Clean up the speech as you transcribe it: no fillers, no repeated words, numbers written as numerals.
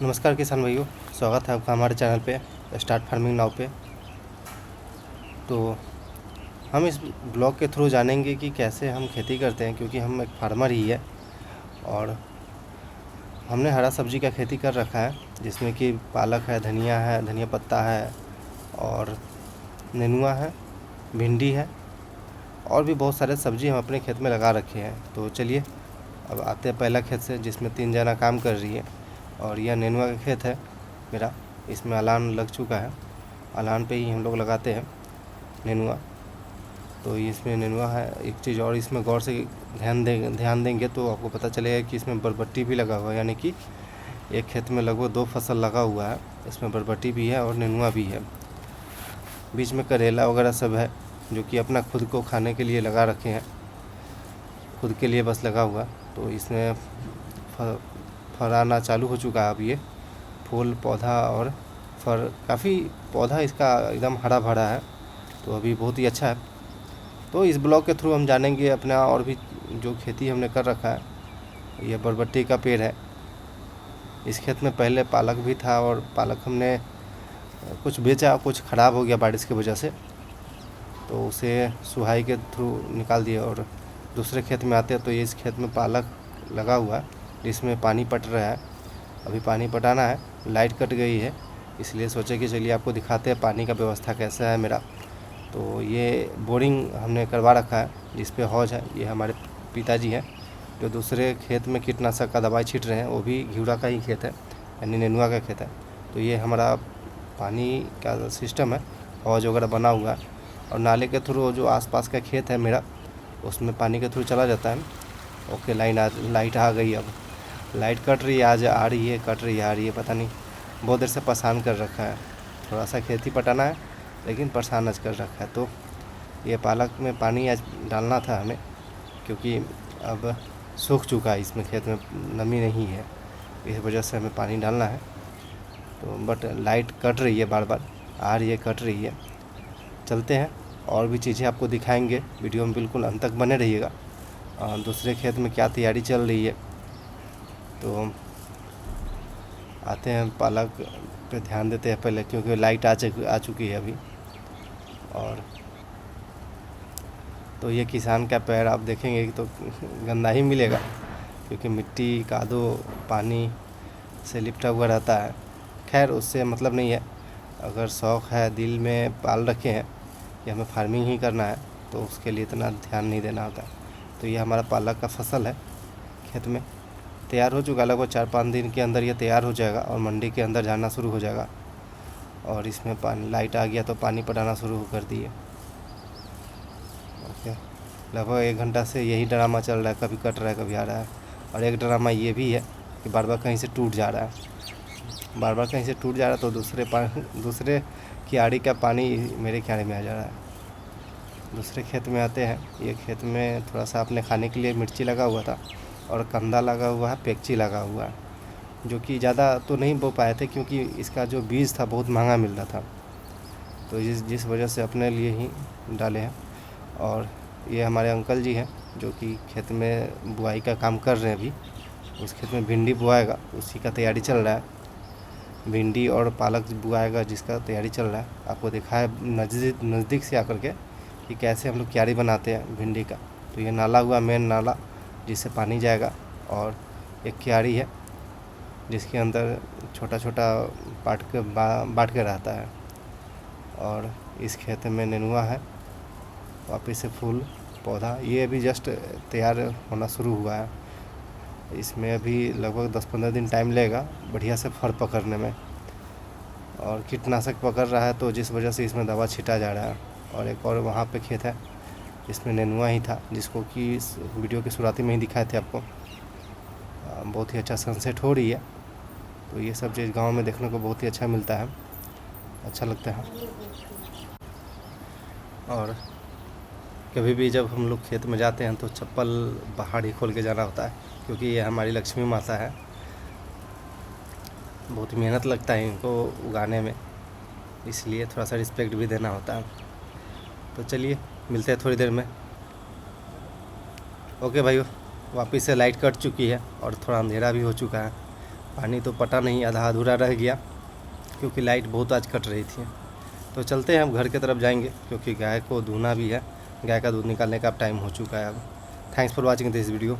नमस्कार किसान भाइयों, स्वागत है आपका हमारे चैनल पे स्टार्ट फार्मिंग नाउ पे। तो हम इस ब्लॉग के थ्रू जानेंगे कि कैसे हम खेती करते हैं, क्योंकि हम एक फार्मर ही है और हमने हरा सब्जी का खेती कर रखा है, जिसमें कि पालक है, धनिया पत्ता है और नेनुआ है, भिंडी है और भी बहुत सारे सब्जी हम अपने खेत में लगा रखे हैं। तो चलिए अब आते हैं पहला खेत से, जिसमें 3 जना काम कर रही है। और यह नेनुआ का खेत है मेरा। इसमें अलान लग चुका है, अलान पे ही हम लोग लगाते हैं नेनुआ। तो इसमें नेनुआ है। एक चीज़ और इसमें गौर से ध्यान देंगे तो आपको पता चलेगा कि इसमें बरबट्टी भी लगा हुआ है, यानी कि एक खेत में लगभग 2 फसल लगा हुआ है। इसमें बरबट्टी भी है और नेनुआ भी है। बीच में करेला वगैरह सब है, जो कि अपना खुद को खाने के लिए लगा रखे हैं, खुद के लिए बस लगा हुआ। तो इसमें फर आना चालू हो चुका है अब। ये फूल पौधा और फर, काफ़ी पौधा इसका एकदम हरा भरा है, तो अभी बहुत ही अच्छा है। तो इस ब्लॉग के थ्रू हम जानेंगे अपना और भी जो खेती हमने कर रखा है। यह बरबट्टी का पेड़ है। इस खेत में पहले पालक भी था और पालक हमने कुछ बेचा, कुछ ख़राब हो गया बारिश की वजह से, तो उसे सुहाई के थ्रू निकाल दिया। और दूसरे खेत में आते हैं तो ये इस खेत में पालक लगा हुआ है, इसमें पानी पट रहा है। अभी पानी पटाना है, लाइट कट गई है, इसलिए सोचे कि चलिए आपको दिखाते हैं पानी का व्यवस्था कैसा है मेरा। तो ये बोरिंग हमने करवा रखा है, जिस पे हौज है। ये हमारे पिताजी हैं, जो दूसरे खेत में कीटनाशक का दवाई छींट रहे हैं, वो भी घिउरा का ही खेत है, यानी नेनुआ का खेत है। तो ये हमारा पानी का सिस्टम है, हौज वगैरह बना हुआ है। और नाले के थ्रू जो आसपास का खेत है मेरा, उसमें पानी के थ्रू चला जाता है। ओके, लाइट आ गई। अब लाइट कट रही है, आज आ रही है, कट रही है, आ रही है, पता नहीं। बहुत देर से परेशान कर रखा है। थोड़ा सा खेती पटाना है, लेकिन परेशान आज कर रखा है। तो ये पालक में पानी आज डालना था हमें, क्योंकि अब सूख चुका है, इसमें खेत में नमी नहीं है, इस वजह से हमें पानी डालना है। तो बट लाइट कट रही है, बार बार आ रही है, कट रही है। चलते हैं, और भी चीज़ें आपको दिखाएंगे। वीडियो में बिल्कुल अंत तक बने रहिएगा। दूसरे खेत में क्या तैयारी चल रही है। तो आते हैं, पालक पे ध्यान देते हैं पहले, क्योंकि लाइट आ चुकी है अभी। और तो ये किसान का पैर आप देखेंगे तो गंदा ही मिलेगा, क्योंकि मिट्टी कादो पानी से लिपटा हुआ रहता है। खैर, उससे मतलब नहीं है। अगर शौक़ है, दिल में पाल रखे हैं कि हमें फार्मिंग ही करना है, तो उसके लिए इतना ध्यान नहीं देना होता। तो ये हमारा पालक का फसल है, खेत में तैयार हो चुका। लगभग 4-5 दिन के अंदर ये तैयार हो जाएगा और मंडी के अंदर जाना शुरू हो जाएगा। और इसमें पानी, लाइट आ गया तो पानी पटाना शुरू कर दिए। ओके, लगभग 1 घंटा से यही ड्रामा चल रहा है, कभी कट रहा है, कभी आ रहा है। और एक ड्रामा ये भी है कि बार बार कहीं से टूट जा रहा है, बार बार कहीं से टूट जा रहा है, तो दूसरे क्यारी का पानी मेरे क्यारी में आ जा रहा है। दूसरे खेत में आते हैं। ये खेत में थोड़ा सा अपने खाने के लिए मिर्ची लगा हुआ था और कंदा लगा हुआ है, पेक्ची लगा हुआ है, जो कि ज़्यादा तो नहीं बो पाए थे, क्योंकि इसका जो बीज था बहुत महंगा मिल रहा था। तो जिस वजह से अपने लिए ही डाले हैं। और ये हमारे अंकल जी हैं, जो कि खेत में बुआई का काम कर रहे हैं अभी। उस खेत में भिंडी बुआएगा, उसी का तैयारी चल रहा है। भिंडी और पालक बुआएगा, जिसका तैयारी चल रहा है। आपको दिखा है नज़दीक से आकर के कि कैसे हम लोग क्यारी बनाते हैं भिंडी का। तो ये नाला हुआ, मेन नाला, जिससे पानी जाएगा। और एक क्यारी है, जिसके अंदर छोटा छोटा बाँट के रहता है। और इस खेत में नेनुआ है, वापस से फूल पौधा। ये अभी जस्ट तैयार होना शुरू हुआ है। इसमें अभी लगभग 10-15 दिन टाइम लगेगा बढ़िया से फल पकड़ने में। और कीटनाशक पकड़ रहा है, तो जिस वजह से इसमें दवा छिटा जा रहा है। और एक और वहाँ पे खेत है, इसमें नेनुआ ही था, जिसको कि इस वीडियो की शुरुआती में ही दिखाए थे आपको। बहुत ही अच्छा सनसेट हो रही है। तो ये सब चीज़ गांव में देखने को बहुत ही अच्छा मिलता है, अच्छा लगता है। और कभी भी जब हम लोग खेत में जाते हैं तो चप्पल बाहर ही खोल के जाना होता है, क्योंकि ये हमारी लक्ष्मी माता है। बहुत मेहनत लगता है इनको उगाने में, इसलिए थोड़ा सा रिस्पेक्ट भी देना होता है। तो चलिए मिलते हैं थोड़ी देर में। ओके भाइयों, वापस से लाइट कट चुकी है और थोड़ा अंधेरा भी हो चुका है। पानी तो पटा नहीं, आधा अधूरा रह गया क्योंकि लाइट बहुत आज कट रही थी। तो चलते हैं हम घर की तरफ जाएंगे क्योंकि गाय को दूहना भी है। गाय का दूध निकालने का अब टाइम हो चुका है अब। Thanks for watching this video.